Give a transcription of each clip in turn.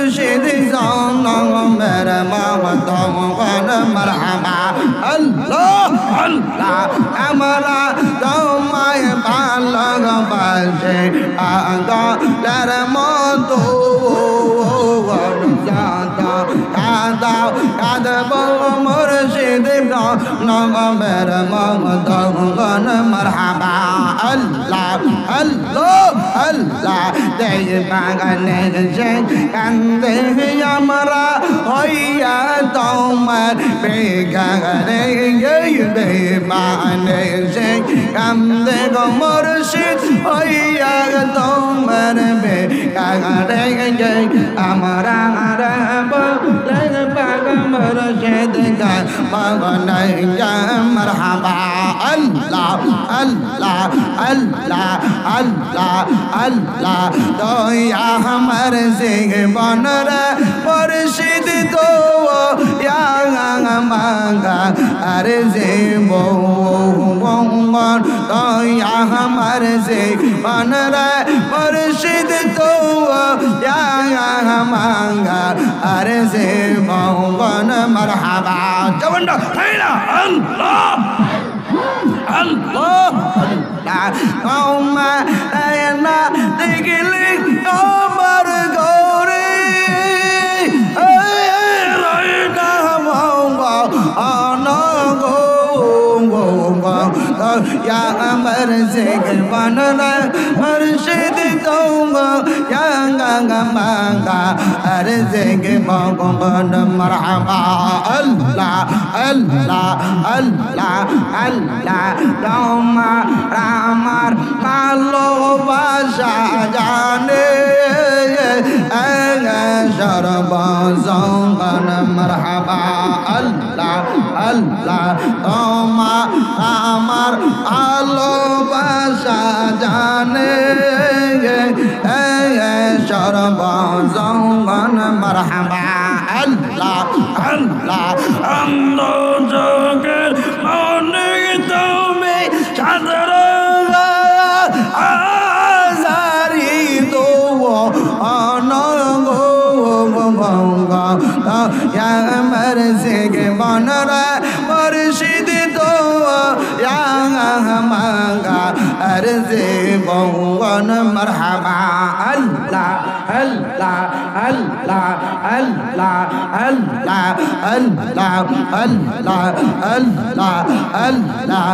মুর্শিদ জানাম মেরে মহতম মারহাবা আল্লাহ আল্লাহ আমরা তোমায় ভালোবাসি আদলের মতো কাঁদব মুর্শিদ নগমের মহতম মারহাবা আল্লাহ আল্লাহ আল্লাহ দেই বাগানে যে কান্দে আমরা হইয়া তোমার বেগানে বেমানে যে কান্দে গো মুর্শিদ হইয়া তোমার বেগানে আমরা বলে বাগান মুর্শিদ বাগানে মারহাবা আল্লাহ আল্লাহ আল্লাহ আল্লাহ আল্লাহ দয়া আমার জীবন রে মুর্শিদ তো মাঙ্গা আরে জীবন দয়া আমার জীবন রে মুর্শিদ তো মাঙ্গা আরে জীবন মারহাবা জবন্ডা তাইনা আল্লাহ আল্লাহ আল্লাহ না দেখলে আমার গৌরে আমার জীবন মুর্শিদ মাঙ্গা আর জীবন মারহাবা আল্লাহ আল্লাহ আল্লাহ আল্লাহ আমার ভালোবাসা জানে সর্বজঙ্গন মারহাবা আল্লাহ আল্লাহ আমার ভালোবাসা জানে সর্বজঙ্গন মারহাবা আল্লাহ আল্লাহ অন্ধ জগের মনে তুমি চাঁদর আজারি তো অনগো আমার জীবন রে মুর্শিদ তো মাঙ্গা আর জীবন মারহাবা আল্লাহ আল্লাহ আল্লাহ আল্লাহ আল্লাহ আল্লাহ আল্লাহ আল্লাহ আল্লাহ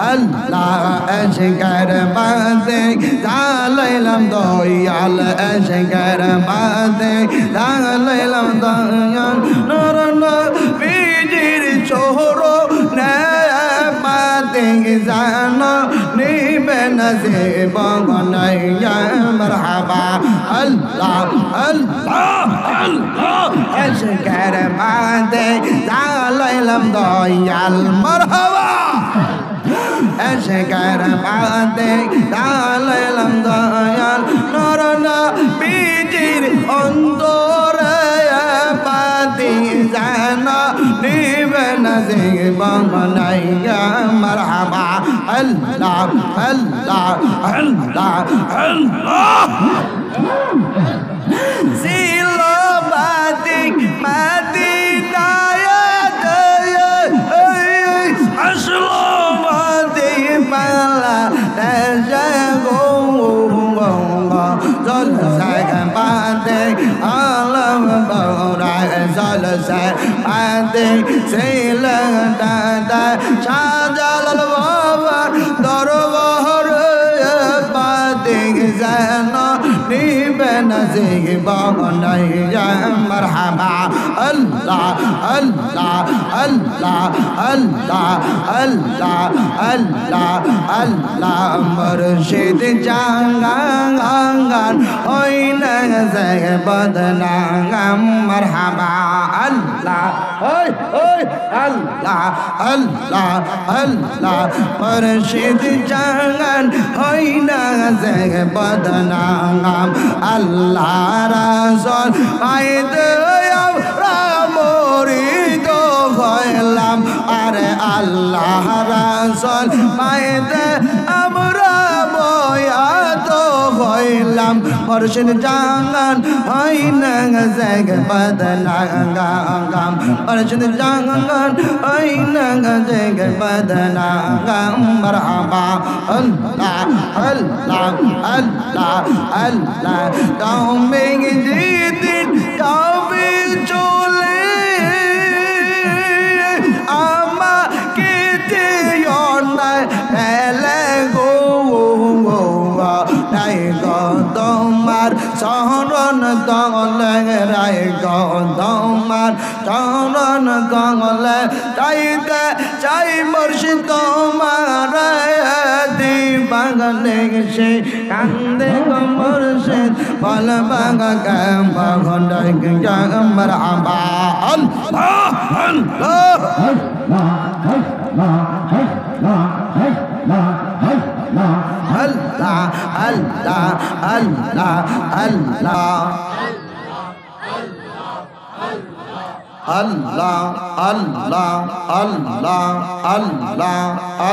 আল্লাহ এশকের বাদে জালাইলাম দয়াল এশকের বাদে জালাইলাম দয়াল নূর নবীজির চোহরো নে বাদে জানো নিবে নসিব গনাইয়া মারহাবা আল্লাহ আল্লাহ আল্লাহ এশকের বাদে জালাইলাম দয়াল মারহাবা এশকের বাদে জালাইলাম দয়াল নূর নবীজির অন্তরে বাদে জানো নিবে নসিব গনাইয়া মারহাবা আল্লাহ আল্লাহ আল্লাহ আল্লাহ সিলবাতি মদিনায় আসলবাতি মালা তেজগো জল সাগবাতে আলম বৌরায় জল সাগবাতে সিল দাদা শাহজালাল বাবা দরবার বাদে জানো নিবে নসিব গনাইয়া মারহাবা আল্লাহ আল্লাহ আল্লাহ আল্লাহ আল্লাহ আল্লাহ আল্লাহ মুর্শিদ জাঙ্গান হইলে যে বদনাম মারহাবা আল্লাহ ওই ওই আল্লাহ আল্লাহ আল্লাহ মুর্শিদ জাঙ্গান হইলে যে বদনাম আল্লাহ রাসূল পাইতে আমরা মুরিদ হইলাম আরে আল্লাহ রাসূল পাইতে আমরা বয়াত হইলাম দিলাম মুর্শিদ জাহান হয় না জগ বদনাম মুর্শিদ জাহান হয় না জগ বদনাম মারহাবা আল্লাহ আল্লাহ আল্লাহ আল্লাহ তুমি যেদিন যাবে চলে আমাকে দিও না ফেলে গো রাই গো তোমার শরণ দলে রাই গো তোমার শরণ দলে চাইতে চাই মুর্শিদ তোমার দিবাগলে সে কান্দে গো মুর্শিদ বল বাগা গাম্বা ঘন্টায় গা মারহাবা আল্লাহ আল্লাহ Allah, Allah, Allah, Allah. Allah, Allah, Allah, Allah,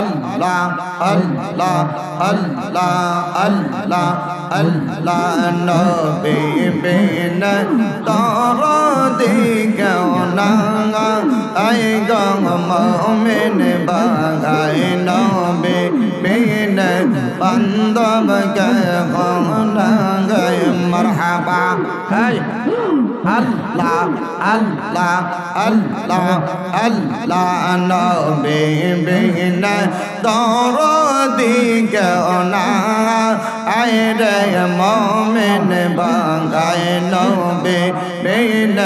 Allah, Allah, Allah, Allah, Allah, Nabi bin Taradi kauna, ay gang mu'min bagai Nabi bin bandab kauna, ay marhaba, ay Allah, Allah, Allah, Allah, Nabi bin Taradi kauna, ay mu'min bagai Nabi bin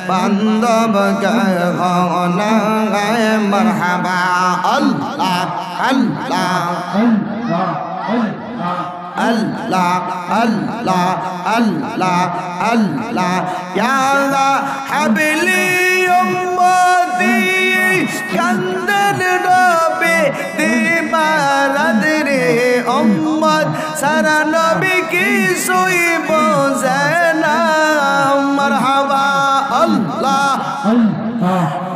bandab kauna, ay marhaba, Allah, Allah, Allah, Allah, Allah, Allah, ya habli ummati kandan nabi dimarad re ummat sara nabi ki soi bozana marhaba Allah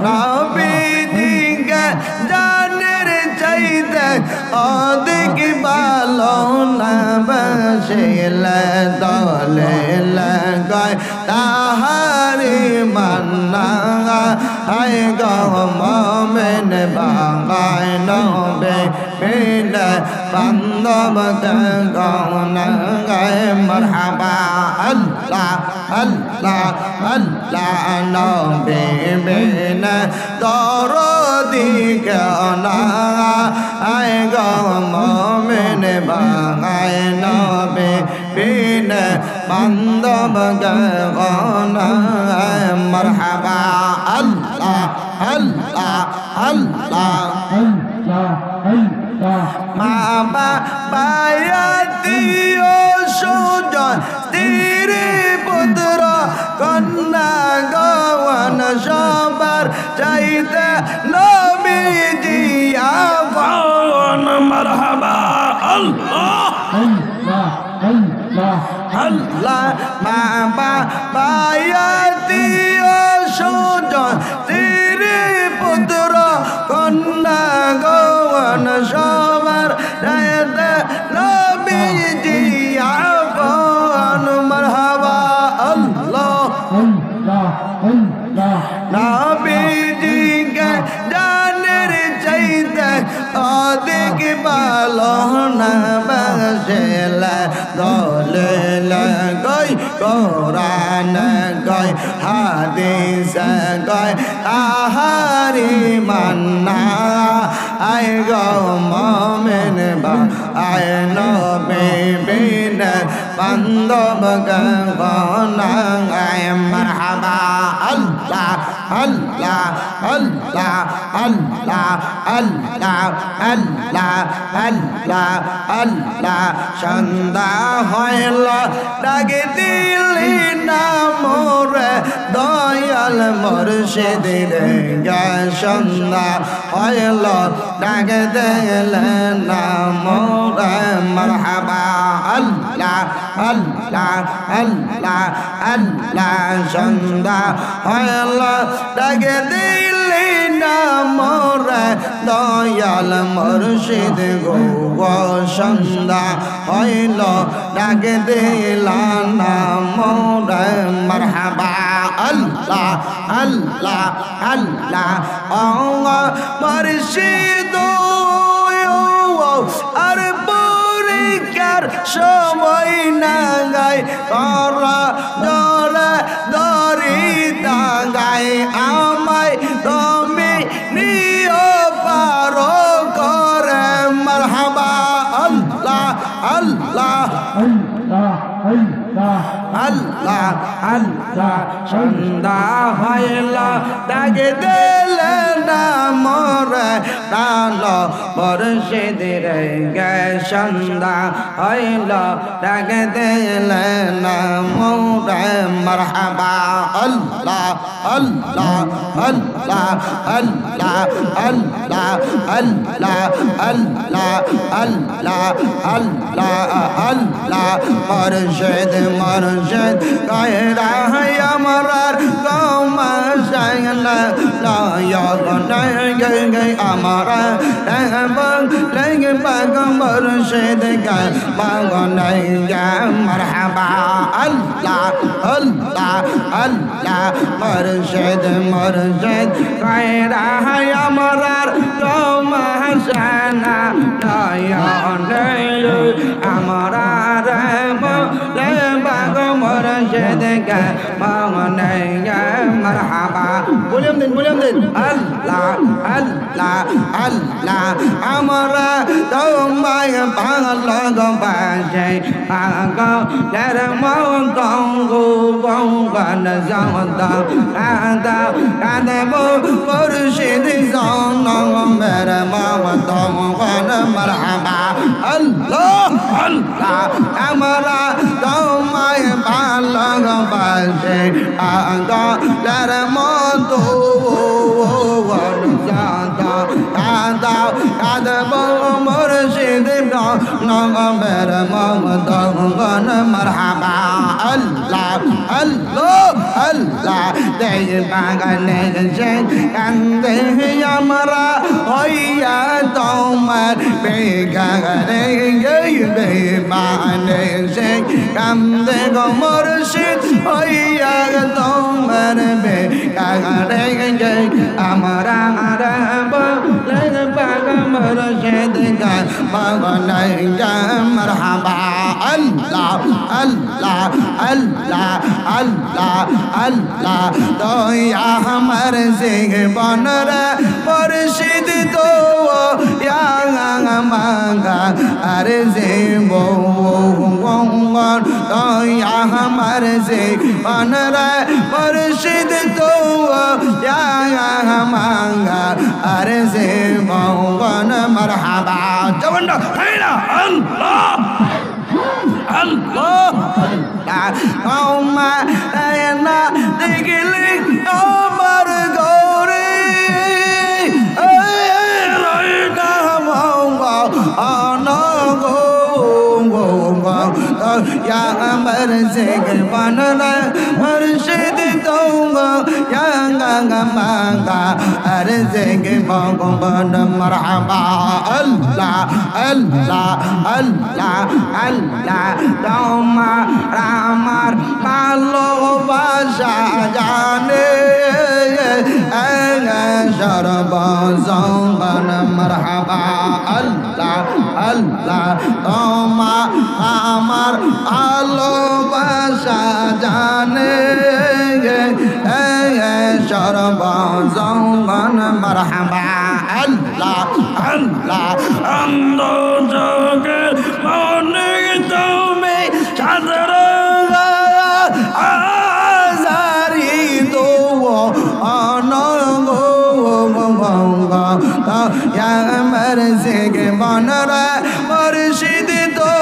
nabi dinga janer chaite odik balo na basila dole lagai tahari manna ay go momen bangai nobe bina bandab gona gai marhaba Allah Allah Allah nobe bina dorodi gona ay go momen bangai nobe bina bandab gona marhaba Allah Allah Allah Mama bayati osujan tiri putra konna gawan sabar chaite nabi ji afan marhaba Allah Allah Allah Mama bayati osujan tiri putra konna gawan sabar chaite nabi ji afan marhaba Allah nabi ji ke janer chaite adik balo na basela dole lagai Quran gai hadis gai ahari manna ay go momen ba ay nabi bin bandab gona ay marhaba Allah Allah Allah Allah Allah Allah Allah Allah chanda hoyla dage dili na more doya Dayal মুর্শিদের সন্ধ্যা হইল ডাক দিলেন না মোরে মারহাবা আল্লাহ আল্লাহ আল্লাহ আল্লাহ সন্ধ্যা হইল ডাক দিলেন না মোরে দয়াল মুর্শিদ গো সন্ধ্যা হইল ডাক দিলেন না মোরে মারহাবা আল্লাহ আল্লাহ আল্লাহ আল্লাহ মুর্শিদ আর পরীক্ষার সময় না গায় করা জরা দরি দাগায় আমায় তুমি নিও পারো করে মারহাবা আল্লাহ আল্লাহ আল্লাহ আল্লাহ সন্ধ্যা হইল ডাক দিলেন না মোরে কালো মুর্শিদের সন্ধ্যা হইল ডাক দিলেন না মোরে মারহাবা আল্লাহ আল্লাহ আল্লাহ আল্লাহ আল্লাহ আল্লাহ আল্লাহ আল্লাহ আল্লাহ আল্লাহ মুর্শিদ মুর্শিদ কায়রা আমরার কওমা সাইলা লায়ক নাই আমারা এবং লাগে পাগ মুর্শিদ কা বাগনাই গা মারহাবা আল্লাহ আল্লাহ আল্লাহ মুর্শিদ মুর্শিদ কায়রা আমরার কওমা সানা লায়ক নাই আমারা মুর্শিদ কা বাগনাই গা মারহাবা বলিম দিন আল্লাহ আল্লাহ আল্লাহ আমরা তোমায় ভালোবাসি পাগলের মতো গঙ্গন জামদা কাদা কাদেব মুর্শিদ জনমের মতো গন মারহাবা আল্লাহ আল্লাহ আমরা তোমায় ভালোবাসি পাগলের মতো কাদব মুর্শিদ নগমের মগন মারহাবা আল্লাহ আল্লাহ আল্লাহ দেই বাগানে যে কান্দে আমরা হইয়া তোমার বেগারে বেমানে যে কান্দে গো মুর্শিদ হইয়া তোমার বেগারে আমরা মুর্শিদ কা বাগনাই গা মারহাবা আল্লাহ আল্লাহ আল্লাহ আল্লাহ আল্লাহ দয়া আমার জীবন রে মুর্শিদ তো মাঙ্গা আর জীবন দয়া আমার জীবন রে মুর্শিদ তো মাঙ্গা আর জীবন মারহাবা জবন্ডা হেলা আল্লাহ আল্লাহ কওমা না দেখলি আমার গরে রইনা মঙ্গা আনগো या अमर से बनना मुर्शिद दूंगा या गंगा मांगा अर्ज़े के भगवान मरहबा अल्लाह अल्लाह अल्लाह अल्लाह तोमा रामर पालो बाशा जाने शरबन मरहबा अल्लाह अल्लाह तोमा আমার ভালোবাসা জানে সর্বজঙ্গন মারহাবা আল্লাহ আল্লাহ অন্ধ যোগে মনে তুমি চাঁদর আজারি দো অনঙ্গ আমার জেগে বনরা মুর্শিদ তো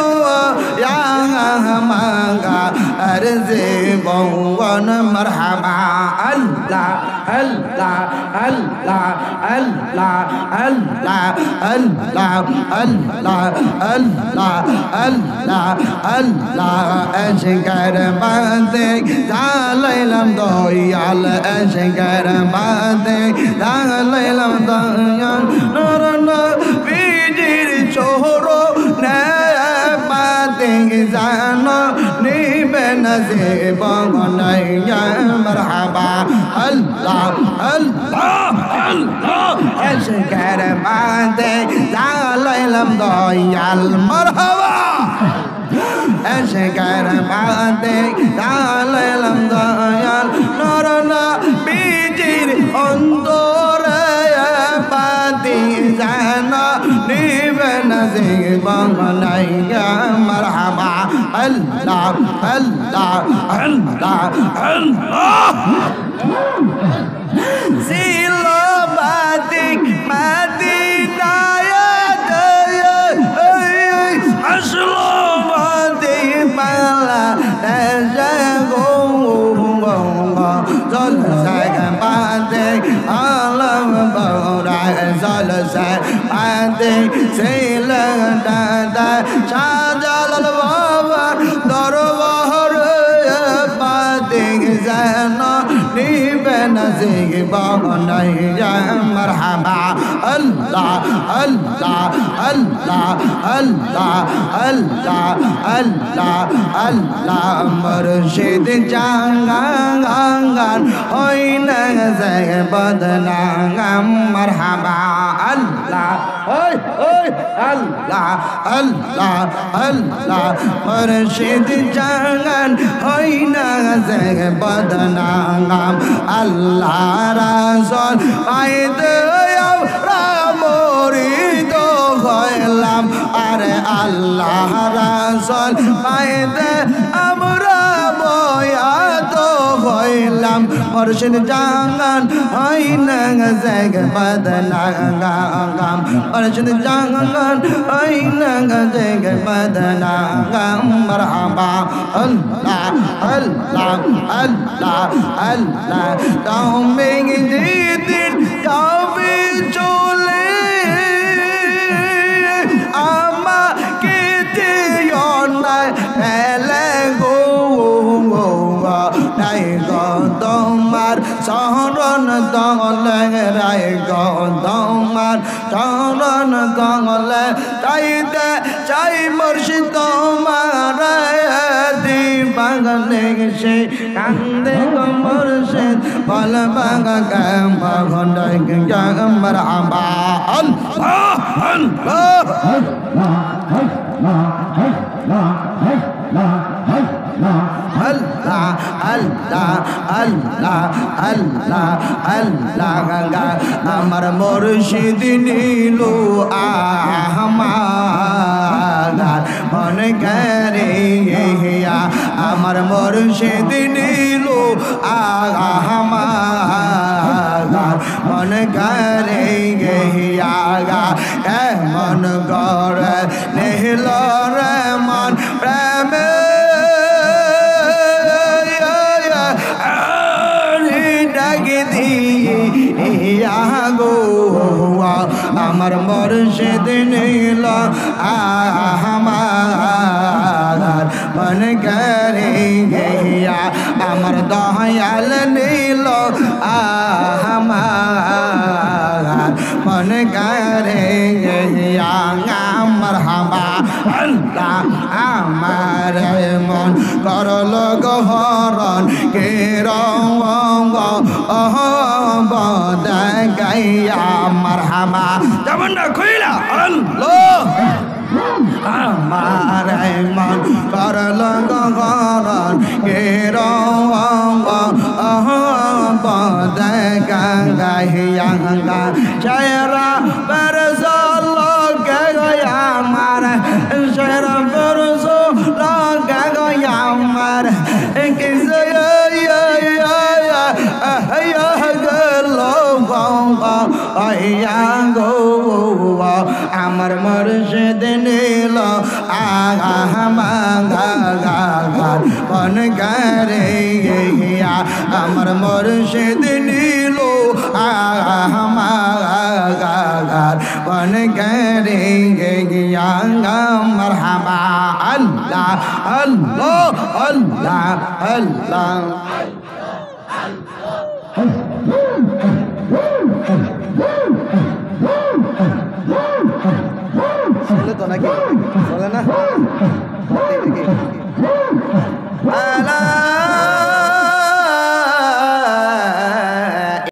মাঙ্গা अर्ज़े बहुवन মারহাবা আল্লাহ আল্লাহ আল্লাহ আল্লাহ আল্লাহ আল্লাহ আল্লাহ আল্লাহ আল্লাহ আল্লাহ এশকের বাদে জালাইলাম দয়াল এশকের বাদে জালাইলাম দয়াল নূর নবীজির চোহরো নে বাদে জানো নিবে নসিব নাইয়া মারহাবা আল্লাহ আল্লাহ আল্লাহ এশকের বাদে জালাইলাম দয়াল মারহাবা এশকের বাদে জালাইলাম দয়াল নূর নবীজির অন্তরে বাদে জানো নিবে নসিব নাইয়া মারহাবা আল্লাহ আল্লাহ আল্লাহ আল্লাহ সিলবাদিক মদিনায় আসলবাদিক পালা দেশগো জলসাগ বাদিক আলম বৌরায় জলসাগ বাদিক সিলদাদা শাহজালাল বাবার দরবার বাদিক জানা নিবে নসিব নাইয়া মারহাবা আল্লাহ আল্লাহ আল্লাহ আল্লাহ আল্লাহ আল্লাহ আল্লাহ মুর্শিদ জাঙ্গান হইনা যায় বদনাম মারহাবা আল্লাহ ওই ওই আল্লাহ আল্লাহ আল্লাহ মুর্শিদ জাঙ্গান হইনা যায় বদনাম আল্লাহ রাসূল পাইতে আমরা মুরিদ হইলাম আরে আল্লাহ রাসূল পাইতে আমরা বয়াত হইলাম মুর্শিদ জাঙ্গান হইনা যায় বদনাম মুর্শিদ জাঙ্গান হইনা যায় বদনাম মারহাবা আল্লাহ আল্লাহ আল্লাহ আল্লাহ তুমি যেদিন যাবে চলে আমাকে দিও না ফেলে গো নাই গো তোমার শরণ দলে রায় গো তোমার শরণ দলে চাইতে চাই মুর্শিদ তোমার বাগানে সে কান্দে গো মুর্শিদ বল বাগা গাম্বা ঘন্টায় গাম্বার আবা আল্লাহ আল্লাহ আল্লাহ আল্লাহ আল্লাহ আল্লাহ আল্লাহ আমার মুর্শিদ নীলু আমার মন করে আমার মুর্শিদ নীলু আমার মন করে মন করে নীল রে মন প্রেমে গো আমার মুর্শিদ নীল আমার মন করে আমার দয়াল নীল আমার মন করে মারহাবা আল্লাহ আমার মন করল গহরণ কে রঙ্গ গাইয়া মারহাবা যেমন না কইলা আল্লাহ আমার মন করল গহরণ কে রঙ্গ গাইয়া জয়রা বরসল গয়া আমার জয়রা বরসল গয়া আমার আমার মুর্শিদ নীল আমার মন করে আমার মুর্শিদ নীল আমার মন করেঙ্গে গিয়া মারহাবা আল্লাহ আল্লাহ আল্লাহ আল্লাহ